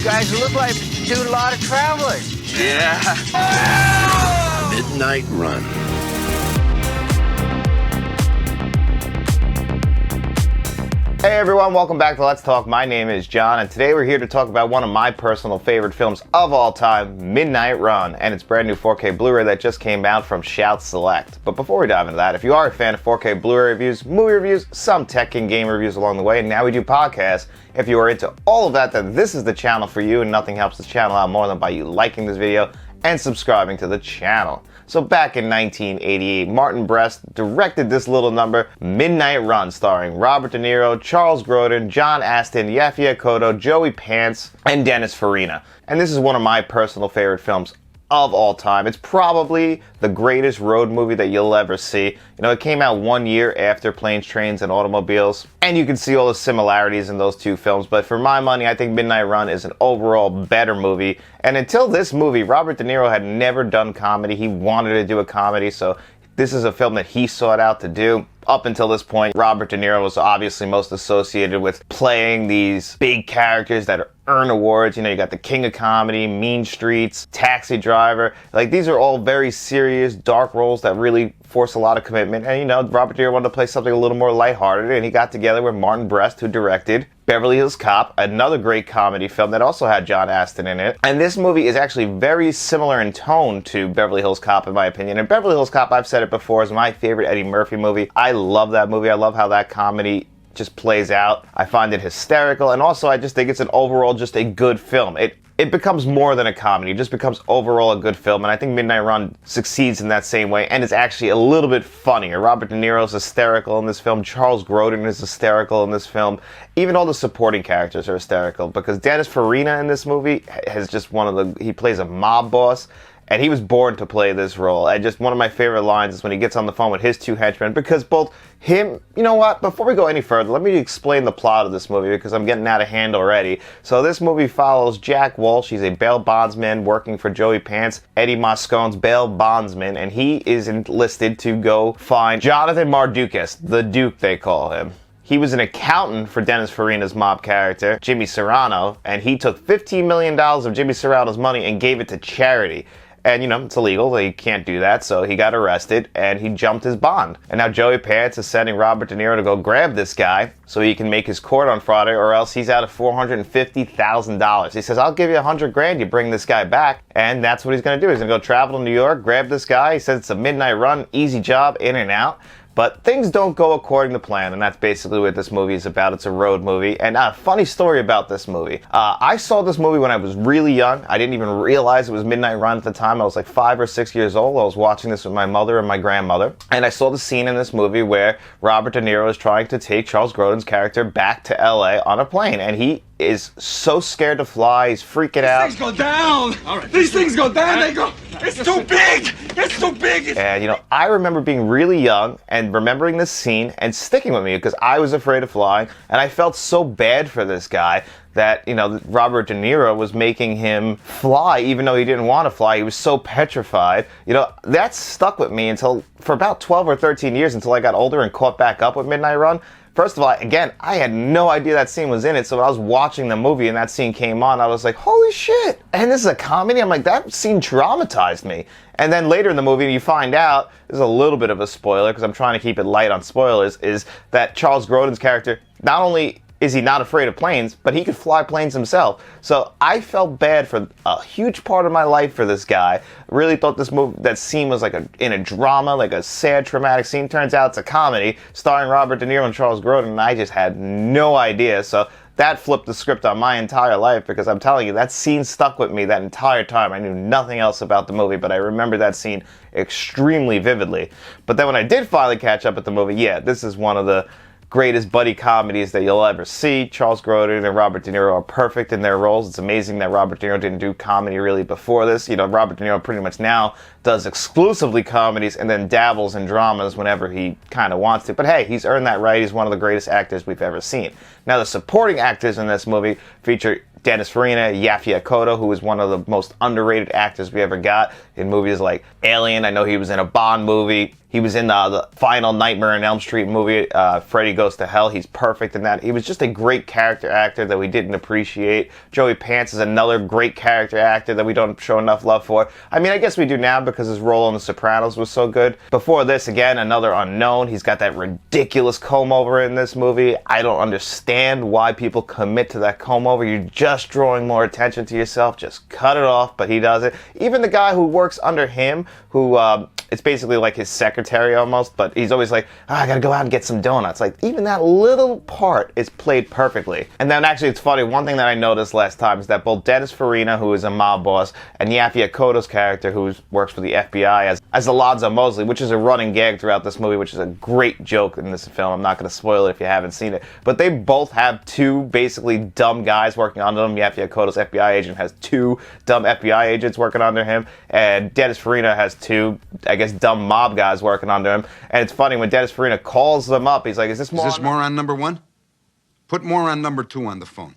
You guys look like you do a lot of traveling. Yeah. Midnight Run. Hey everyone, welcome back to Let's Talk. My name is John, and today we're here to talk about one of my personal favorite films of all time, Midnight Run, and its brand new 4K Blu Ray that just came out from Shout Select. But before we dive into that, if you are a fan of 4K Blu Ray reviews, movie reviews, some tech and game reviews along the way, and now we do podcasts, if you are into all of that, then this is the channel for you, and nothing helps this channel out more than by you liking this video and subscribing to the channel. So back in 1988, Martin Brest directed this little number, Midnight Run, starring Robert De Niro, Charles Grodin, John Astin, Yaphet Kotto, Joey Pants, and Dennis Farina. And this is one of my personal favorite films of all time. It's probably the greatest road movie that you'll ever see. You know, it came out 1 year after Planes, Trains, and Automobiles, and you can see all the similarities in those two films, but for my money, I think Midnight Run is an overall better movie. And until this movie, Robert De Niro had never done comedy. He wanted to do a comedy, so this is a film that he sought out to do. Up until this point, Robert De Niro was obviously most associated with playing these big characters that earn awards. You know, you got the King of Comedy, Mean Streets, Taxi Driver. Like, these are all very serious, dark roles that really force a lot of commitment. And, you know, Robert De Niro wanted to play something a little more lighthearted, and he got together with Martin Brest, who directed Beverly Hills Cop, another great comedy film that also had John Astin in it. And this movie is actually very similar in tone to Beverly Hills Cop, in my opinion. And Beverly Hills Cop, I've said it before, is my favorite Eddie Murphy movie. I love that movie. I love how that comedy just plays out. I find it hysterical, and also I just think it's an overall just a good film. It becomes more than a comedy. It just becomes overall a good film, and I think Midnight Run succeeds in that same way, and it's actually a little bit funnier. Robert De Niro is hysterical in this film. Charles Grodin is hysterical in this film. Even all the supporting characters are hysterical, because Dennis Farina in this movie has just he plays a mob boss, and he was born to play this role. And just one of my favorite lines is when he gets on the phone with his two henchmen, because both him, you know what, before we go any further, let me explain the plot of this movie, because I'm getting out of hand already. So this movie follows Jack Walsh. He's a bail bondsman working for Joey Pants, Eddie Moscone's bail bondsman, and he is enlisted to go find Jonathan Mardukas, the Duke they call him. He was an accountant for Dennis Farina's mob character, Jimmy Serrano, and he took $15 million of Jimmy Serrano's money and gave it to charity. And, you know, it's illegal. He can't do that, so he got arrested, and he jumped his bond. And now Joey Pants is sending Robert De Niro to go grab this guy so he can make his court on Friday, or else he's out of $450,000. He says, I'll give you $100,000, you bring this guy back. And that's what he's going to do. He's going to go travel to New York, grab this guy. He says it's a midnight run, easy job, in and out. But things don't go according to plan, and that's basically what this movie is about. It's a road movie. And a funny story about this movie. I saw this movie when I was really young. I didn't even realize it was Midnight Run at the time. I was like 5 or 6 years old. I was watching this with my mother and my grandmother. And I saw the scene in this movie where Robert De Niro is trying to take Charles Grodin's character back to LA on a plane. And he is so scared to fly. He's freaking out. These things go down. All right. These things go down. They go. It's too big. It's too big. And, you know, I remember being really young and remembering this scene and sticking with me because I was afraid of flying, and I felt so bad for this guy that, you know, Robert De Niro was making him fly even though he didn't want to fly. He was so petrified. You know, that stuck with me for about 12 or 13 years until I got older and caught back up with Midnight Run. First of all, again, I had no idea that scene was in it, so when I was watching the movie and that scene came on, I was like, holy shit! And this is a comedy? I'm like, that scene traumatized me. And then later in the movie, you find out, this is a little bit of a spoiler, because I'm trying to keep it light on spoilers, is that Charles Grodin's character, not only is he not afraid of planes, but he could fly planes himself. So I felt bad for a huge part of my life for this guy. I really thought that scene was like in a drama, like a sad, traumatic scene. Turns out it's a comedy starring Robert De Niro and Charles Grodin, and I just had no idea. So that flipped the script on my entire life, because I'm telling you, that scene stuck with me that entire time. I knew nothing else about the movie, but I remember that scene extremely vividly. But then when I did finally catch up with the movie, yeah, this is one of the greatest buddy comedies that you'll ever see. Charles Grodin and Robert De Niro are perfect in their roles. It's amazing that Robert De Niro didn't do comedy really before this. You know, Robert De Niro pretty much now does exclusively comedies and then dabbles in dramas whenever he kind of wants to. But hey, he's earned that right. He's one of the greatest actors we've ever seen. Now, the supporting actors in this movie feature Dennis Farina, Yaphet Kotto, who is one of the most underrated actors we ever got in movies like Alien. I know he was in a Bond movie. He was in the final Nightmare on Elm Street movie, Freddy Goes to Hell. He's perfect in that. He was just a great character actor that we didn't appreciate. Joey Pants is another great character actor that we don't show enough love for. I mean, I guess we do now because his role in The Sopranos was so good. Before this, again, another unknown. He's got that ridiculous comb-over in this movie. I don't understand why people commit to that comb-over. You're just drawing more attention to yourself. Just cut it off, but he does it. Even the guy who works under him, who it's basically like his secretary almost, but he's always like, oh, I gotta go out and get some donuts. Like, even that little part is played perfectly. And then actually, it's funny, one thing that I noticed last time is that both Dennis Farina, who is a mob boss, and Yaphet Kotto's character, who works for the FBI as Alonzo Mosley, which is a running gag throughout this movie, which is a great joke in this film. I'm not gonna spoil it if you haven't seen it. But they both have two basically dumb guys working under them. Yaphet Kotto's FBI agent has two dumb FBI agents working under him, and Dennis Farina has two, I guess, dumb mob guys working under him. And it's funny, when Dennis Farina calls them up, he's like, is this moron number one? Put moron number two on the phone.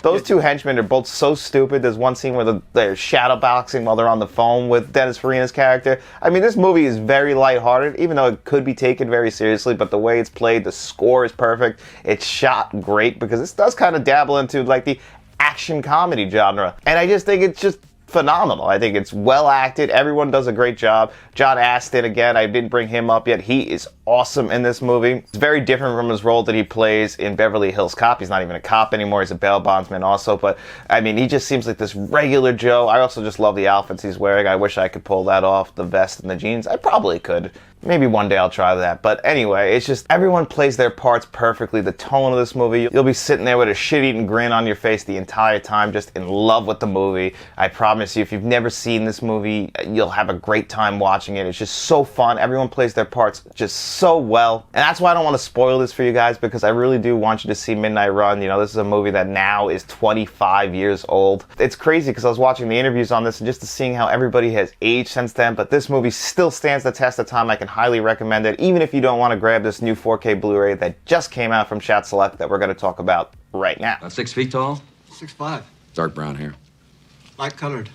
Those two henchmen are both so stupid. There's one scene where they're shadowboxing while they're on the phone with Dennis Farina's character. I mean, this movie is very lighthearted, even though it could be taken very seriously, but the way it's played, the score is perfect. It's shot great, because this does kind of dabble into like the action comedy genre. And I just think it's just phenomenal. I think it's well acted. Everyone does a great job. John Astin, again, I didn't bring him up yet. He is awesome in this movie. It's very different from his role that he plays in Beverly Hills Cop. He's not even a cop anymore. He's a bail bondsman also. But, I mean, he just seems like this regular Joe. I also just love the outfits he's wearing. I wish I could pull that off, the vest and the jeans. I probably could. Maybe one day I'll try that. But anyway, it's just everyone plays their parts perfectly. The tone of this movie, you'll be sitting there with a shit-eating grin on your face the entire time, just in love with the movie. I promise you, if you've never seen this movie, you'll have a great time watching it. It's just so fun. Everyone plays their parts just so well. And that's why I don't want to spoil this for you guys, because I really do want you to see Midnight Run. You know, this is a movie that now is 25 years old. It's crazy because I was watching the interviews on this and just seeing how everybody has aged since then, but this movie still stands the test of time. I can highly recommend it, even if you don't want to grab this new 4K Blu-ray that just came out from Shout Select that we're going to talk about right now. About 6 feet tall? 6'5". Dark brown hair. Light colored.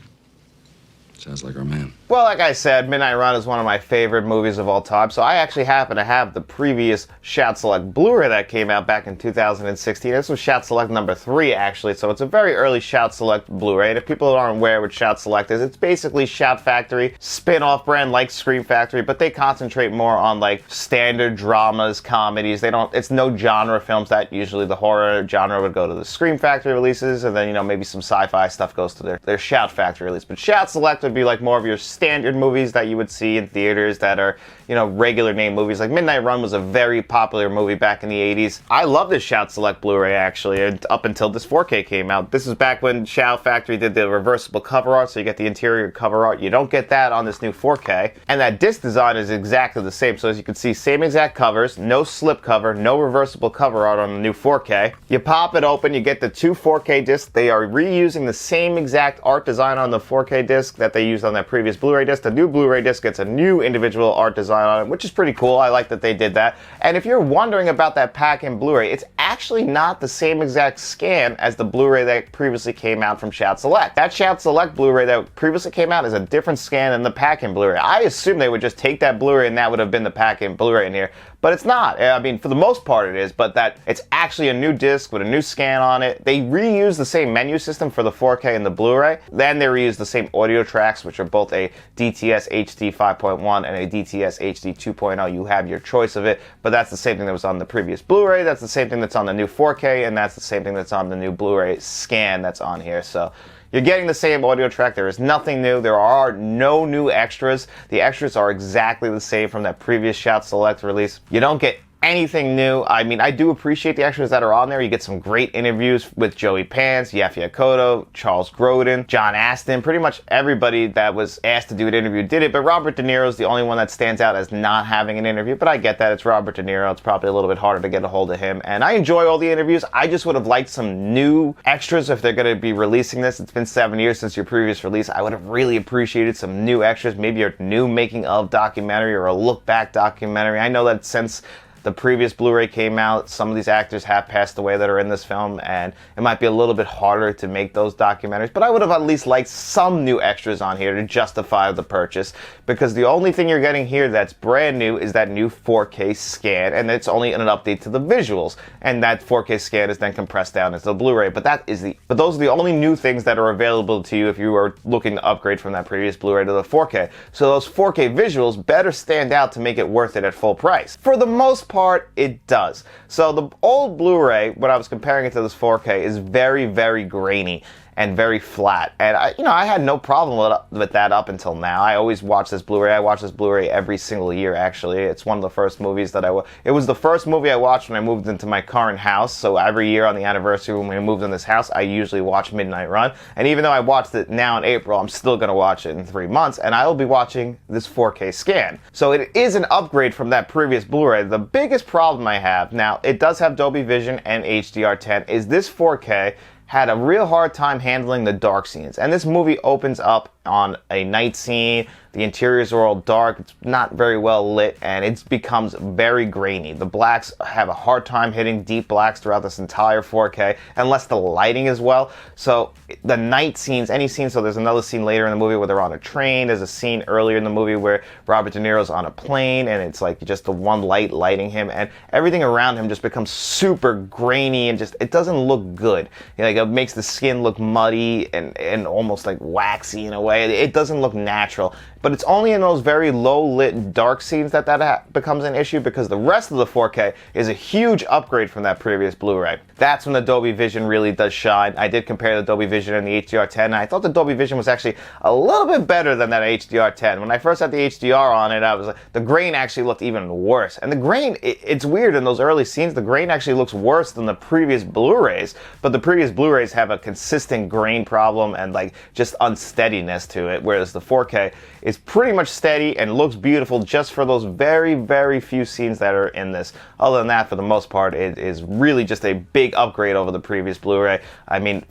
Sounds like our man. Well, like I said, Midnight Run is one of my favorite movies of all time, so I actually happen to have the previous Shout Select Blu-ray that came out back in 2016. This was Shout Select number 3, actually, so it's a very early Shout Select Blu-ray. And if people aren't aware what Shout Select is, it's basically Shout Factory, spin-off brand like Scream Factory, but they concentrate more on like standard dramas, comedies. It's no genre films. That usually the horror genre would go to the Scream Factory releases, and then, you know, maybe some sci-fi stuff goes to their Shout Factory release. But Shout Select would be like more of your standard movies that you would see in theaters that are, you know, regular name movies. Like Midnight Run was a very popular movie back in the 80s. I love this Shout Select Blu-ray, actually, up until this 4K came out. This is back when Shout Factory did the reversible cover art, so you get the interior cover art. You don't get that on this new 4K. And that disc design is exactly the same. So as you can see, same exact covers, no slip cover, no reversible cover art on the new 4K. You pop it open, you get the two 4K discs. They are reusing the same exact art design on the 4K disc that they used on that previous Blu-ray disc. The new Blu-ray disc gets a new individual art design on it, which is pretty cool. I like that they did that. And if you're wondering about that pack-in Blu-ray, it's actually not the same exact scan as the Blu-ray that previously came out from Shout Select. That Shout Select Blu-ray that previously came out is a different scan than the pack-in Blu-ray. I assume they would just take that Blu-ray and that would have been the pack-in Blu-ray in here. But it's not. I mean, for the most part it is, but that it's actually a new disc with a new scan on it. They reuse the same menu system for the 4K and the Blu-ray. Then they reuse the same audio tracks, which are both a DTS HD 5.1 and a DTS HD 2.0. You have your choice of it, but that's the same thing that was on the previous Blu-ray. That's the same thing that's on the new 4K, and that's the same thing that's on the new Blu-ray scan that's on here. So you're getting the same audio track. There is nothing new. There are no new extras. The extras are exactly the same from that previous Shout Select release. You don't get anything new. I mean, I do appreciate the extras that are on there. You get some great interviews with Joey Pants, Yaphet Kotto, Charles Grodin, John Astin. Pretty much everybody that was asked to do an interview did it, but Robert De Niro is the only one that stands out as not having an interview. But I get that. It's Robert De Niro. It's probably a little bit harder to get a hold of him. And I enjoy all the interviews. I just would have liked some new extras if they're going to be releasing this. It's been 7 years since your previous release. I would have really appreciated some new extras, maybe a new making of documentary or a look back documentary. I know that since the previous Blu-ray came out. Some of these actors have passed away that are in this film, and it might be a little bit harder to make those documentaries, but I would have at least liked some new extras on here to justify the purchase, because the only thing you're getting here that's brand new is that new 4K scan, and it's only an update to the visuals, and that 4K scan is then compressed down into the Blu-ray. But those are the only new things that are available to you if you are looking to upgrade from that previous Blu-ray to the 4K. So those 4K visuals better stand out to make it worth it at full price. For the most part, it does. So the old Blu-ray, when I was comparing it to this 4K, is very, very grainy and very flat. And I had no problem with that up until now. I always watch this Blu-ray. I watch this Blu-ray every single year, actually. It's one of the first movies that it was the first movie I watched when I moved into my current house. So every year on the anniversary when we moved in this house, I usually watch Midnight Run. And even though I watched it now in April, I'm still gonna watch it in 3 months, and I will be watching this 4K scan. So it is an upgrade from that previous Blu-ray. The biggest problem I have, now it does have Dolby Vision and HDR10, is this 4K had a real hard time handling the dark scenes. And this movie opens up on a night scene. The interiors are all dark, it's not very well lit, and it becomes very grainy. The blacks have a hard time hitting deep blacks throughout this entire 4K, unless the lighting is well. So the night scenes, any scene, so there's another scene later in the movie where they're on a train. There's a scene earlier in the movie where Robert De Niro's on a plane, and it's like just the one light lighting him, and everything around him just becomes super grainy, and just, it doesn't look good. Like, it makes the skin look muddy and almost like waxy in a way. It doesn't look natural. But it's only in those very low-lit dark scenes that becomes an issue, because the rest of the 4K is a huge upgrade from that previous Blu-ray. That's when the Dolby Vision really does shine. I did compare the Dolby Vision and the HDR10, and I thought the Dolby Vision was actually a little bit better than that HDR10. When I first had the HDR on it, I was like, the grain actually looked even worse. And the grain, it's weird, in those early scenes, the grain actually looks worse than the previous Blu-rays, but the previous Blu-rays have a consistent grain problem and like just unsteadiness to it, whereas the 4K is pretty much steady and looks beautiful just for those very, very few scenes that are in this. Other than that, for the most part, it is really just a big upgrade over the previous Blu-ray. I mean,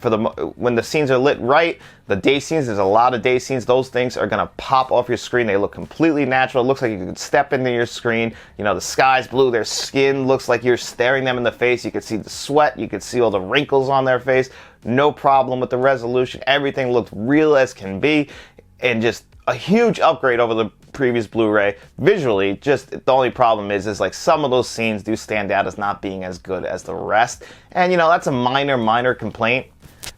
when the scenes are lit right, the day scenes, there's a lot of day scenes, those things are gonna pop off your screen. They look completely natural. It looks like you could step into your screen. You know, the sky's blue, their skin looks like you're staring them in the face. You can see the sweat, you can see all the wrinkles on their face. No problem with the resolution. Everything looked real as can be, and just a huge upgrade over the previous Blu-ray. Visually, just the only problem is like some of those scenes do stand out as not being as good as the rest. And that's a minor complaint,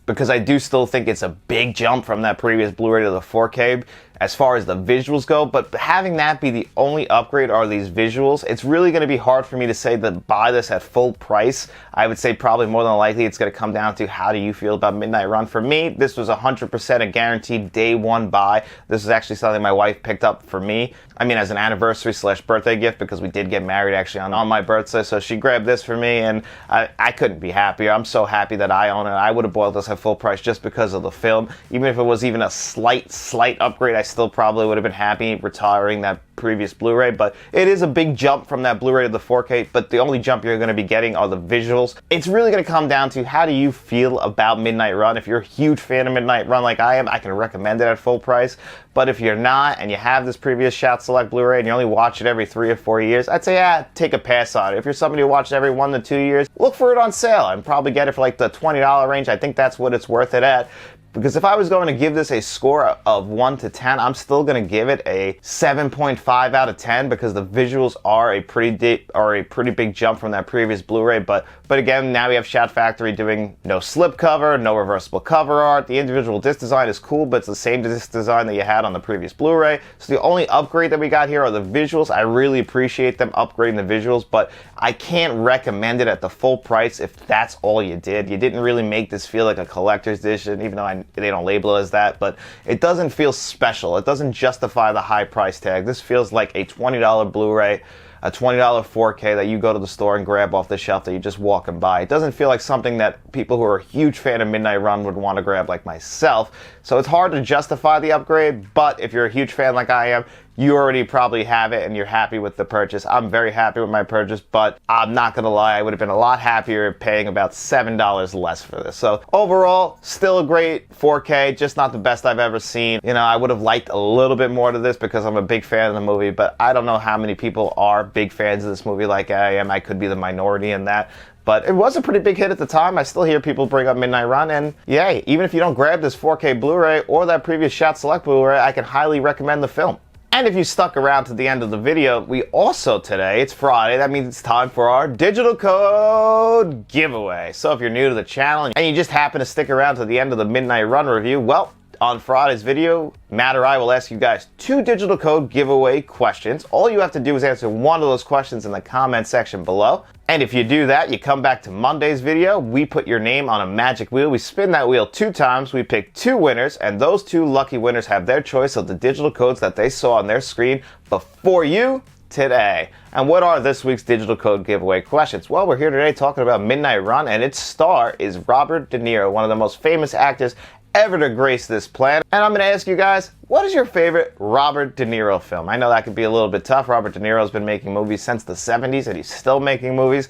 because I do still think it's a big jump from that previous Blu-ray to the 4K as far as the visuals go. But having that be the only upgrade are these visuals, it's really going to be hard for me to say that buy this at full price. I would say probably more than likely it's going to come down to how do you feel about Midnight Run. For me, this was 100% a guaranteed day one buy. This is actually something my wife picked up for me. I mean, as an anniversary / birthday gift, because we did get married actually on my birthday. So she grabbed this for me, and I couldn't be happier. I'm so happy that I own it. I would have bought this at full price just because of the film. Even if it was even a slight upgrade, I still probably would have been happy retiring that previous Blu-ray. But it is a big jump from that Blu-ray to the 4K, but the only jump you're going to be getting are the visuals. It's really going to come down to how do you feel about Midnight Run. If you're a huge fan of Midnight Run like I am, I can recommend it at full price. But if you're not, and you have this previous Shout Select Blu-ray and you only watch it every 3 or 4 years, I'd say, take a pass on it. If you're somebody who watches every 1 to 2 years, look for it on sale and probably get it for like the $20 range. I think that's what it's worth it at. Because if I was going to give this a score of 1 to 10, I'm still going to give it a 7.5 out of 10, because the visuals are a pretty big jump from that previous Blu-ray. But again, now we have Shout Factory doing no slipcover, no reversible cover art. The individual disc design is cool, but it's the same disc design that you had on the previous Blu-ray. So the only upgrade that we got here are the visuals. I really appreciate them upgrading the visuals, but I can't recommend it at the full price if that's all you did. You didn't really make this feel like a collector's edition, even though they don't label it as that, but it doesn't feel special. It doesn't justify the high price tag. This feels like a $20 Blu-ray, a $20 4K that you go to the store and grab off the shelf that you just walk and buy. It doesn't feel like something that people who are a huge fan of Midnight Run would want to grab like myself. So it's hard to justify the upgrade, but if you're a huge fan like I am, you already probably have it and you're happy with the purchase. I'm very happy with my purchase, but I'm not gonna lie, I would have been a lot happier paying about $7 less for this. So overall, still a great 4K, just not the best I've ever seen. You know, I would have liked a little bit more to this because I'm a big fan of the movie, but I don't know how many people are big fans of this movie like I am. I could be the minority in that. But it was a pretty big hit at the time. I still hear people bring up Midnight Run, and yay, even if you don't grab this 4K Blu-ray or that previous Shot Select Blu-ray, I can highly recommend the film. And if you stuck around to the end of the video, we also today, it's Friday, that means it's time for our digital code giveaway. So if you're new to the channel and you just happen to stick around to the end of the Midnight Run review, well, on Friday's video, Matt or I will ask you guys 2 digital code giveaway questions. All you have to do is answer one of those questions in the comment section below. And if you do that, you come back to Monday's video, we put your name on a magic wheel. We spin that wheel 2 times, we pick 2 winners, and those 2 lucky winners have their choice of the digital codes that they saw on their screen before you today. And what are this week's digital code giveaway questions? Well, we're here today talking about Midnight Run, and its star is Robert De Niro, one of the most famous actors ever to grace this planet. And I'm going to ask you guys, what is your favorite Robert De Niro film? I know that could be a little bit tough. Robert De Niro's been making movies since the 70s, and he's still making movies.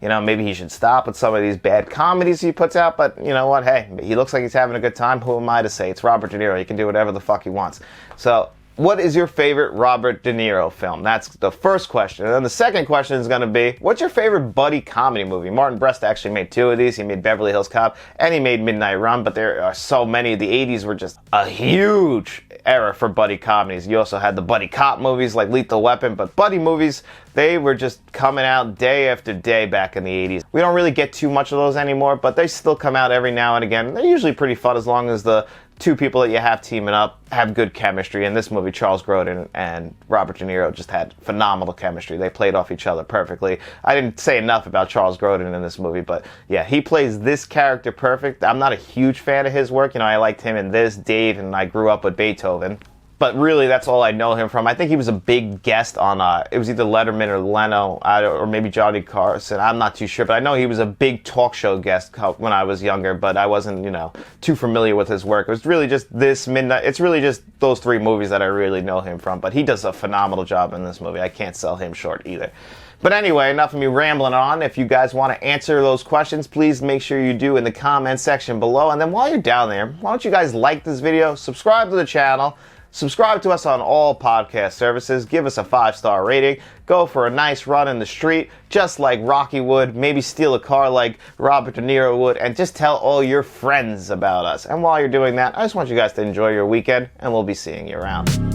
You know, maybe he should stop with some of these bad comedies he puts out, but you know what? Hey, he looks like he's having a good time. Who am I to say? It's Robert De Niro. He can do whatever the fuck he wants. So, what is your favorite Robert De Niro film? That's the first question. And then the second question is going to be, what's your favorite buddy comedy movie? Martin Brest actually made 2 of these. He made Beverly Hills Cop and he made Midnight Run, but there are so many. The 80s were just a huge era for buddy comedies. You also had the buddy cop movies like Lethal Weapon, but buddy movies, they were just coming out day after day back in the 80s. We don't really get too much of those anymore, but they still come out every now and again. They're usually pretty fun as long as the 2 people that you have teaming up have good chemistry. In this movie, Charles Grodin and Robert De Niro just had phenomenal chemistry. They played off each other perfectly. I didn't say enough about Charles Grodin in this movie, but yeah, he plays this character perfect. I'm not a huge fan of his work. You know, I liked him in this, Dave, and I grew up with Beethoven. But really, that's all I know him from. I think he was a big guest on, it was either Letterman or Leno, or maybe Johnny Carson. I'm not too sure, but I know he was a big talk show guest when I was younger, but I wasn't, you know, too familiar with his work. It was really just this Midnight, it's really just those 3 movies that I really know him from, but he does a phenomenal job in this movie. I can't sell him short either. But anyway, enough of me rambling on. If you guys want to answer those questions, please make sure you do in the comment section below. And then while you're down there, why don't you guys like this video, subscribe to the channel, subscribe to us on all podcast services, give us a 5-star rating, go for a nice run in the street, just like Rocky would, maybe steal a car like Robert De Niro would, and just tell all your friends about us. And while you're doing that, I just want you guys to enjoy your weekend, and we'll be seeing you around.